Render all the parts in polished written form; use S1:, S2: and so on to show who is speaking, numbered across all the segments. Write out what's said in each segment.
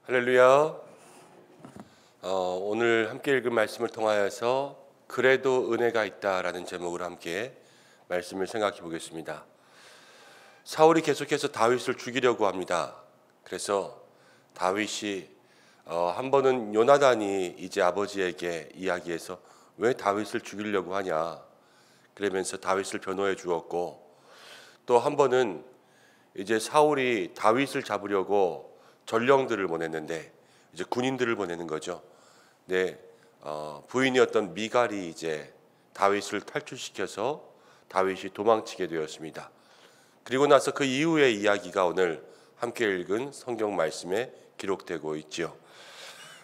S1: 할렐루야. 오늘 함께 읽은 말씀을 통하여서 그래도 은혜가 있다라는 제목으로 함께 말씀을 생각해 보겠습니다. 사울이 계속해서 다윗을 죽이려고 합니다. 그래서 다윗이 한 번은 요나단이 이제 아버지에게 이야기해서 왜 다윗을 죽이려고 하냐 그러면서 다윗을 변호해 주었고, 또 한 번은 이제 사울이 다윗을 잡으려고 전령들을 보냈는데 이제 군인들을 보내는 거죠. 네, 부인이었던 미갈이 이제 다윗을 탈출시켜서 다윗이 도망치게 되었습니다. 그리고 나서 그 이후의 이야기가 오늘 함께 읽은 성경 말씀에 기록되고 있지요.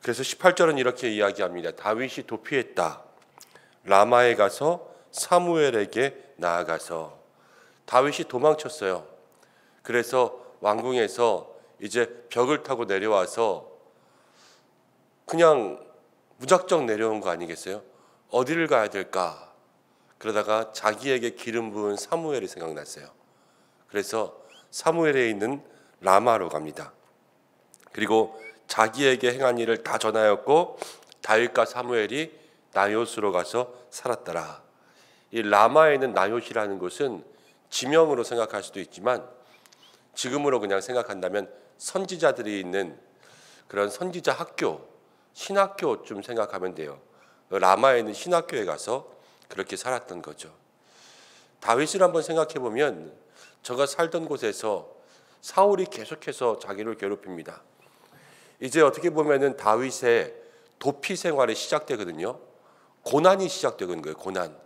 S1: 그래서 18절은 이렇게 이야기합니다. 다윗이 도피했다. 라마에 가서 사무엘에게 나아가서. 다윗이 도망쳤어요. 그래서 왕궁에서 이제 벽을 타고 내려와서 그냥 무작정 내려온 거 아니겠어요? 어디를 가야 될까? 그러다가 자기에게 기름 부은 사무엘이 생각났어요. 그래서 사무엘에 있는 라마로 갑니다. 그리고 자기에게 행한 일을 다 전하였고 다윗과 사무엘이 나요스로 가서 살았더라. 이 라마에 있는 나요시라는 곳은 지명으로 생각할 수도 있지만 지금으로 그냥 생각한다면 선지자들이 있는 그런 선지자 학교, 신학교 좀 생각하면 돼요. 라마에 있는 신학교에 가서 그렇게 살았던 거죠. 다윗을 한번 생각해 보면 저가 살던 곳에서 사울이 계속해서 자기를 괴롭힙니다. 이제 어떻게 보면은 다윗의 도피 생활이 시작되거든요. 고난이 시작되는 거예요. 고난.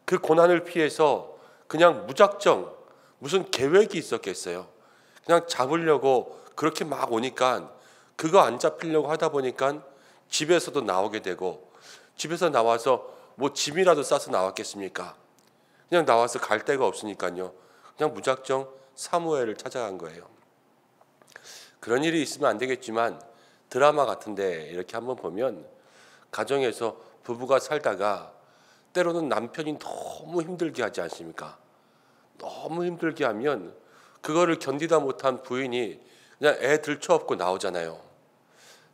S1: 그 고난을 피해서 그냥 무작정 무슨 계획이 있었겠어요. 그냥 잡으려고 그렇게 막 오니까 그거 안 잡히려고 하다 보니까 집에서도 나오게 되고, 집에서 나와서 뭐 짐이라도 싸서 나왔겠습니까? 그냥 나와서 갈 데가 없으니까요. 그냥 무작정 사무엘을 찾아간 거예요. 그런 일이 있으면 안 되겠지만 드라마 같은데 이렇게 한번 보면 가정에서 부부가 살다가 때로는 남편이 너무 힘들게 하지 않습니까? 너무 힘들게 하면 그거를 견디다 못한 부인이 그냥 애 들쳐업고 나오잖아요.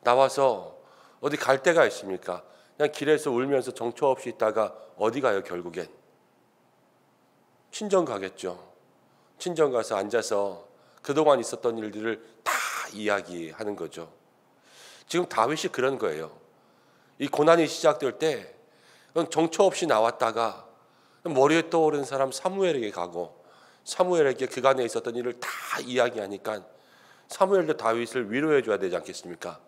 S1: 나와서 어디 갈 데가 있습니까? 그냥 길에서 울면서 정처 없이 있다가 어디 가요? 결국엔 친정 가겠죠. 친정 가서 앉아서 그동안 있었던 일들을 다 이야기하는 거죠. 지금 다윗이 그런 거예요. 이 고난이 시작될 때 정처 없이 나왔다가 머리에 떠오르는 사람 사무엘에게 가고, 사무엘에게 그간에 있었던 일을 다 이야기하니까 사무엘도 다윗을 위로해 줘야 되지 않겠습니까?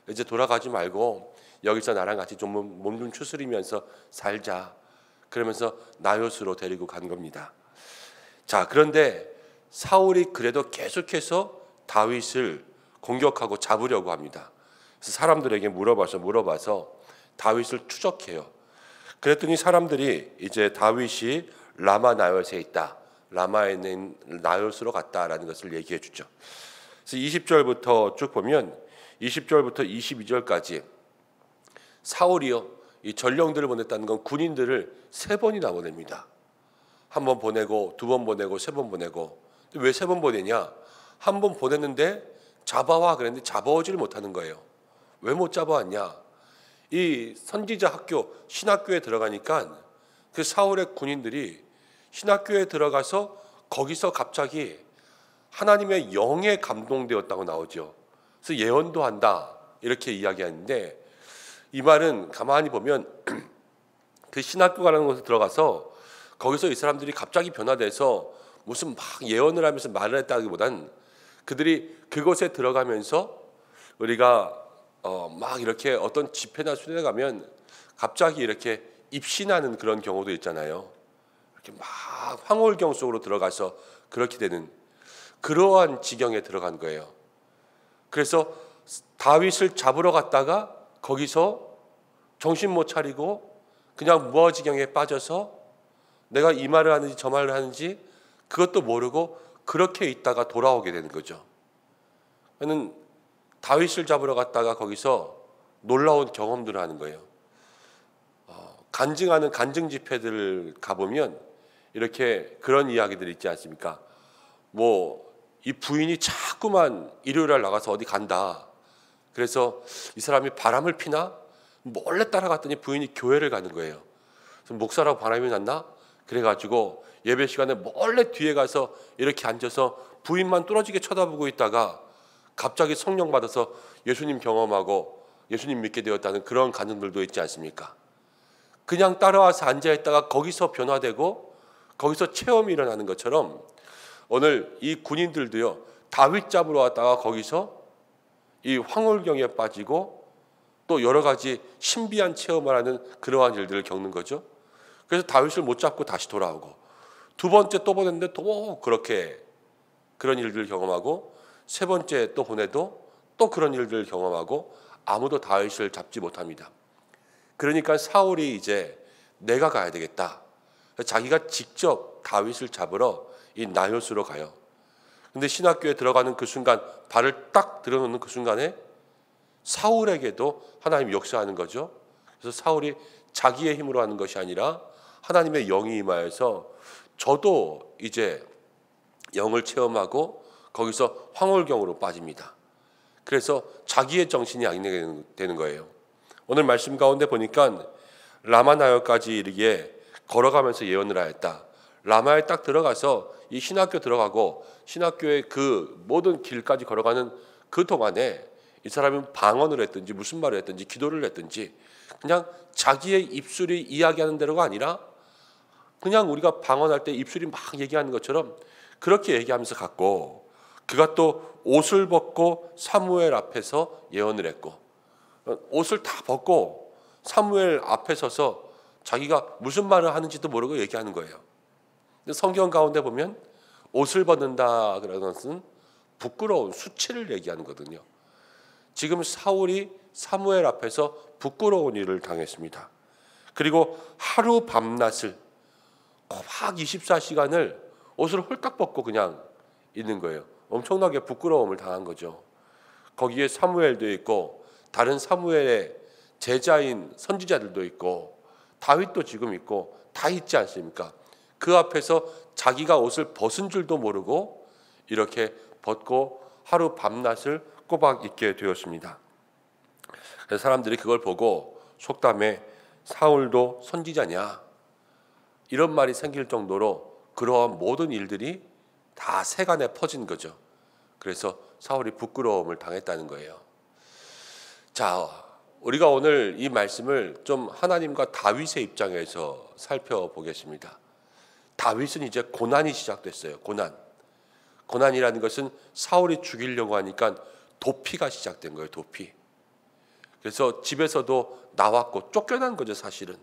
S1: 이제 돌아가지 말고 여기서 나랑 같이 좀 몸 좀 추스리면서 살자. 그러면서 나요스로 데리고 간 겁니다. 자, 그런데 사울이 그래도 계속해서 다윗을 공격하고 잡으려고 합니다. 그래서 사람들에게 물어봐서 다윗을 추적해요. 그랬더니 사람들이 이제 다윗이 라마 나요스에 있다, 라마에 있는 나요스로 갔다라는 것을 얘기해 주죠. 그래서 20절부터 쭉 보면 20절부터 22절까지 사울이요, 이 전령들을 보냈다는 건 군인들을 3번이나 보냅니다. 1번 보내고 2번 보내고 3번 보내고. 왜 3번 보내냐? 1번 보냈는데 잡아와 그랬는데 잡아오지를 못하는 거예요. 왜 못 잡아왔냐? 이 선지자 학교, 신학교에 들어가니까 그 사울의 군인들이 신학교에 들어가서 거기서 갑자기 하나님의 영에 감동되었다고 나오죠. 그래서 예언도 한다 이렇게 이야기하는데, 이 말은 가만히 보면 그 신학교라는 곳에 들어가서 거기서 이 사람들이 갑자기 변화돼서 무슨 막 예언을 하면서 말을 했다기보단 그들이 그곳에 들어가면서 우리가 막 이렇게 어떤 집회나 수련회 가면 갑자기 이렇게 입신하는 그런 경우도 있잖아요. 이렇게 막 황홀경 속으로 들어가서 그렇게 되는 그러한 지경에 들어간 거예요. 그래서 다윗을 잡으러 갔다가 거기서 정신 못 차리고 그냥 무아지경에 빠져서 내가 이 말을 하는지 저 말을 하는지 그것도 모르고 그렇게 있다가 돌아오게 되는 거죠. 저는 다윗을 잡으러 갔다가 거기서 놀라운 경험들을 하는 거예요. 간증하는 간증 집회들 가보면 이렇게 그런 이야기들이 있지 않습니까? 뭐 이 부인이 자꾸만 일요일날 나가서 어디 간다. 그래서 이 사람이 바람을 피나? 몰래 따라갔더니 부인이 교회를 가는 거예요. 그래서 목사라고 바람이 났나? 그래가지고 예배 시간에 몰래 뒤에 가서 이렇게 앉아서 부인만 뚫어지게 쳐다보고 있다가 갑자기 성령 받아서 예수님 경험하고 예수님 믿게 되었다는 그런 가정들도 있지 않습니까? 그냥 따라와서 앉아있다가 거기서 변화되고 거기서 체험이 일어나는 것처럼 오늘 이 군인들도요, 다윗 잡으러 왔다가 거기서 이 황홀경에 빠지고 또 여러 가지 신비한 체험을 하는 그러한 일들을 겪는 거죠. 그래서 다윗을 못 잡고 다시 돌아오고 두 번째 또 보냈는데 또 그렇게 그런 일들을 경험하고 세 번째 또 보내도 또 그런 일들을 경험하고 아무도 다윗을 잡지 못합니다. 그러니까 사울이 이제 내가 가야 되겠다. 자기가 직접 다윗을 잡으러 이 나요스로 가요. 근데 신학교에 들어가는 그 순간, 발을 딱 들여놓는 그 순간에 사울에게도 하나님이 역사하는 거죠. 그래서 사울이 자기의 힘으로 하는 것이 아니라 하나님의 영이 임하여서 저도 이제 영을 체험하고 거기서 황홀경으로 빠집니다. 그래서 자기의 정신이 악령이 되는 거예요. 오늘 말씀 가운데 보니까 라마나요까지 이르기에 걸어가면서 예언을 하였다. 라마에 딱 들어가서 이 신학교 들어가고 신학교의 그 모든 길까지 걸어가는 그 동안에 이 사람은 방언을 했든지 무슨 말을 했든지 기도를 했든지 그냥 자기의 입술이 이야기하는 대로가 아니라 그냥 우리가 방언할 때 입술이 막 얘기하는 것처럼 그렇게 얘기하면서 갔고, 그가 또 옷을 벗고 사무엘 앞에서 예언을 했고, 옷을 다 벗고 사무엘 앞에 서서 자기가 무슨 말을 하는지도 모르고 얘기하는 거예요. 근데 성경 가운데 보면 옷을 벗는다 그러는 것은 부끄러운 수치를 얘기하는 거거든요. 지금 사울이 사무엘 앞에서 부끄러운 일을 당했습니다. 그리고 하루 밤낮을 꼬박 24시간을 옷을 홀딱 벗고 그냥 있는 거예요. 엄청나게 부끄러움을 당한 거죠. 거기에 사무엘도 있고 다른 사무엘의 제자인 선지자들도 있고 다윗도 지금 있고 다 있지 않습니까? 그 앞에서 자기가 옷을 벗은 줄도 모르고 이렇게 벗고 하루 밤낮을 꼬박 있게 되었습니다. 그래서 사람들이 그걸 보고 속담에 사울도 선지자냐 이런 말이 생길 정도로 그러한 모든 일들이 다 세간에 퍼진 거죠. 그래서 사울이 부끄러움을 당했다는 거예요. 자, 우리가 오늘 이 말씀을 좀 하나님과 다윗의 입장에서 살펴보겠습니다. 다윗은 이제 고난이 시작됐어요. 고난이라는 것은 사울이 죽이려고 하니까 도피가 시작된 거예요. 도피. 그래서 집에서도 나왔고 쫓겨난 거죠. 사실은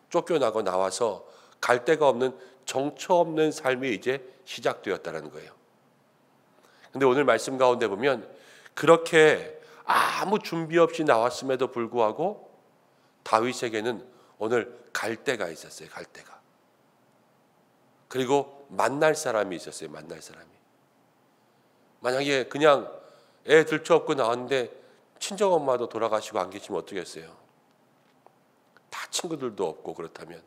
S1: 쫓겨나고 나와서 갈 데가 없는 정처 없는 삶이 이제 시작되었다는 거예요. 근데 오늘 말씀 가운데 보면 그렇게 아무 준비 없이 나왔음에도 불구하고 다윗에게는 오늘 갈 데가 있었어요. 갈 데가. 그리고 만날 사람이 있었어요. 만날 사람이. 만약에 그냥 애 들쳐업고 나왔는데 친정엄마도 돌아가시고 안 계시면 어떻겠어요? 다 친구들도 없고 그렇다면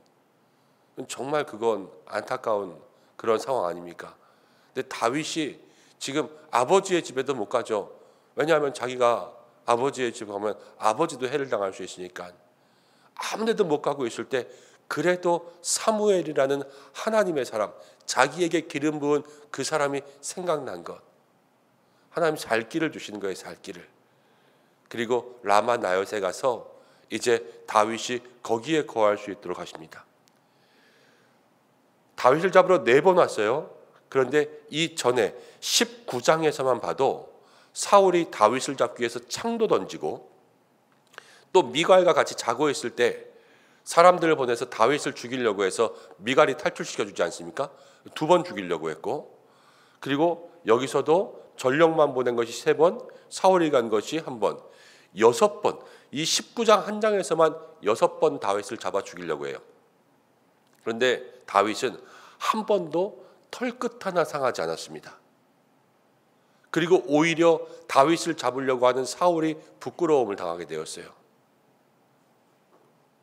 S1: 정말 그건 안타까운 그런 상황 아닙니까? 근데 다윗이 지금 아버지의 집에도 못 가죠. 왜냐하면 자기가 아버지의 집 가면 아버지도 해를 당할 수 있으니까 아무 데도 못 가고 있을 때 그래도 사무엘이라는 하나님의 사람, 자기에게 기름 부은 그 사람이 생각난 것. 하나님 살 길을 주시는 거예요. 살 길을. 그리고 라마 나요세 가서 이제 다윗이 거기에 거할 수 있도록 하십니다. 다윗을 잡으러 4번 왔어요. 그런데 이 전에 19장에서만 봐도 사울이 다윗을 잡기 위해서 창도 던지고 또 미갈과 같이 자고 있을 때 사람들을 보내서 다윗을 죽이려고 해서 미갈이 탈출시켜주지 않습니까? 2번 죽이려고 했고, 그리고 여기서도 전령만 보낸 것이 3번, 사울이 간 것이 1번, 6번, 이 19장 한 장에서만 6번 다윗을 잡아 죽이려고 해요. 그런데 다윗은 한 번도 털끝 하나 상하지 않았습니다. 그리고 오히려 다윗을 잡으려고 하는 사울이 부끄러움을 당하게 되었어요.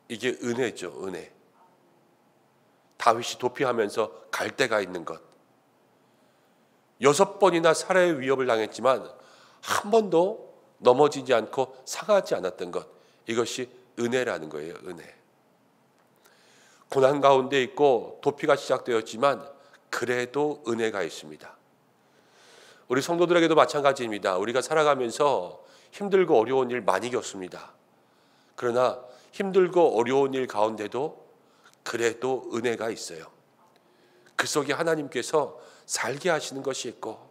S1: 이게 은혜죠. 은혜. 다윗이 도피하면서 갈 데가 있는 것. 6번이나 살해의 위협을 당했지만 한 번도 넘어지지 않고 상하지 않았던 것, 이것이 은혜라는 거예요. 은혜. 고난 가운데 있고 도피가 시작되었지만 그래도 은혜가 있습니다. 우리 성도들에게도 마찬가지입니다. 우리가 살아가면서 힘들고 어려운 일 많이 겪습니다. 그러나 힘들고 어려운 일 가운데도 그래도 은혜가 있어요. 그 속에 하나님께서 살게 하시는 것이 있고,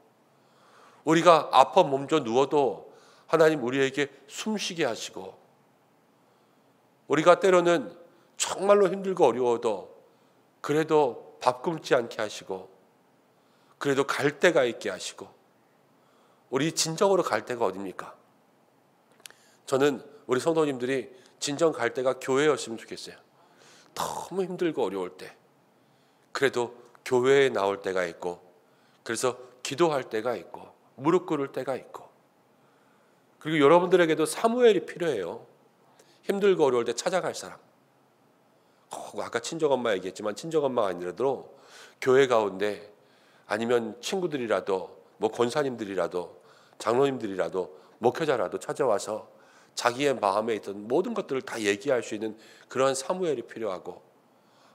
S1: 우리가 아파 몸져 누워도 하나님 우리에게 숨쉬게 하시고, 우리가 때로는 정말로 힘들고 어려워도 그래도 밥 굶지 않게 하시고, 그래도 갈 데가 있게 하시고, 우리 진정으로 갈 데가 어딥니까? 저는 우리 성도님들이 진정 갈 데가 교회였으면 좋겠어요. 너무 힘들고 어려울 때 그래도 교회에 나올 때가 있고, 그래서 기도할 때가 있고, 무릎 꿇을 때가 있고, 그리고 여러분들에게도 사무엘이 필요해요. 힘들고 어려울 때 찾아갈 사람. 아까 친정엄마 얘기했지만 친정엄마가 아니라도 교회 가운데, 아니면 친구들이라도, 권사님들이라도, 장로님들이라도, 목회자라도 찾아와서 자기의 마음에 있던 모든 것들을 다 얘기할 수 있는 그런 사무엘이 필요하고,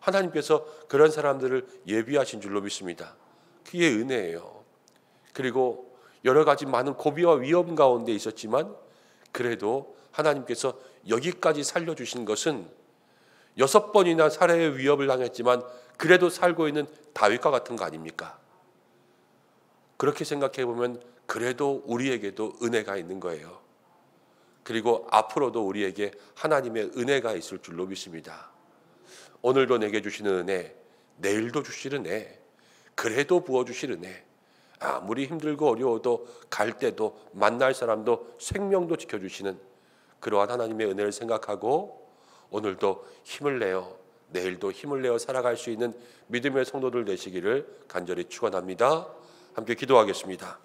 S1: 하나님께서 그런 사람들을 예비하신 줄로 믿습니다. 그게 은혜예요. 그리고 여러 가지 많은 고비와 위험 가운데 있었지만 그래도 하나님께서 여기까지 살려주신 것은 6번이나 살해의 위협을 당했지만 그래도 살고 있는 다윗과 같은 거 아닙니까? 그렇게 생각해 보면 그래도 우리에게도 은혜가 있는 거예요. 그리고 앞으로도 우리에게 하나님의 은혜가 있을 줄로 믿습니다. 오늘도 내게 주시는 은혜, 내일도 주실 은혜, 그래도 부어주실 은혜, 아무리 힘들고 어려워도 갈 때도 만날 사람도 생명도 지켜주시는 그러한 하나님의 은혜를 생각하고 오늘도 힘을 내어, 내일도 힘을 내어 살아갈 수 있는 믿음의 성도들 되시기를 간절히 축원합니다. 함께 기도하겠습니다.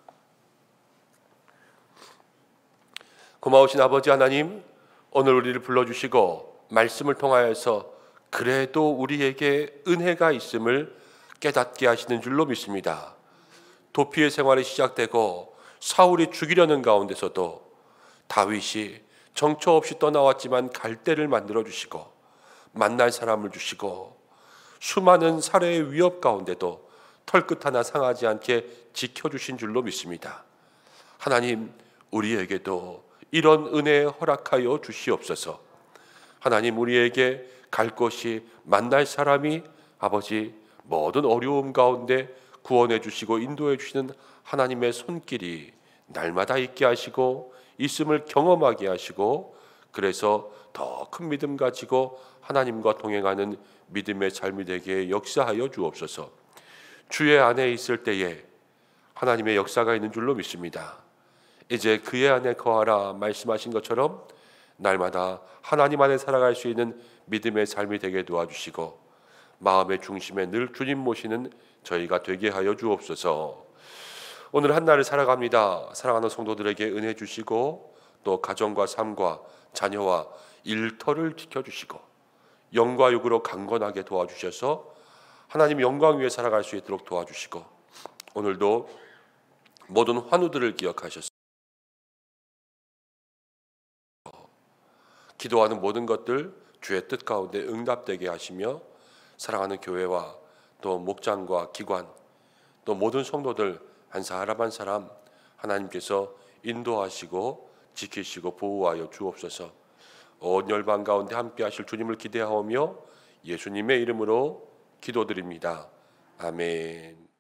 S1: 고마우신 아버지 하나님, 오늘 우리를 불러주시고 말씀을 통하여서 그래도 우리에게 은혜가 있음을 깨닫게 하시는 줄로 믿습니다. 도피의 생활이 시작되고 사울이 죽이려는 가운데서도 다윗이 정처 없이 떠나왔지만 갈 데를 만들어주시고 만날 사람을 주시고 수많은 살해의 위협 가운데도 털끝 하나 상하지 않게 지켜주신 줄로 믿습니다. 하나님, 우리에게도 이런 은혜 허락하여 주시옵소서. 하나님, 우리에게 갈 곳이, 만날 사람이 아버지 모든 어려움 가운데 구원해 주시고 인도해 주시는 하나님의 손길이 날마다 있게 하시고 있음을 경험하게 하시고, 그래서 더 큰 믿음 가지고 하나님과 동행하는 믿음의 삶이 되게 역사하여 주옵소서. 주의 안에 있을 때에 하나님의 역사가 있는 줄로 믿습니다. 이제 그의 안에 거하라 말씀하신 것처럼 날마다 하나님 안에 살아갈 수 있는 믿음의 삶이 되게 도와주시고 마음의 중심에 늘 주님 모시는 저희가 되게 하여 주옵소서. 오늘 한 날을 살아갑니다. 사랑하는 성도들에게 은혜 주시고 또 가정과 삶과 자녀와 일터를 지켜주시고 영과 육으로 강건하게 도와주셔서 하나님 영광 위에 살아갈 수 있도록 도와주시고 오늘도 모든 환우들을 기억하셔서 기도하는 모든 것들 주의 뜻 가운데 응답되게 하시며 사랑하는 교회와 또 목장과 기관 또 모든 성도들 한 사람 한 사람 하나님께서 인도하시고 지키시고 보호하여 주옵소서. 온 열방 가운데 함께 하실 주님을 기대하오며 예수님의 이름으로 기도드립니다. 아멘.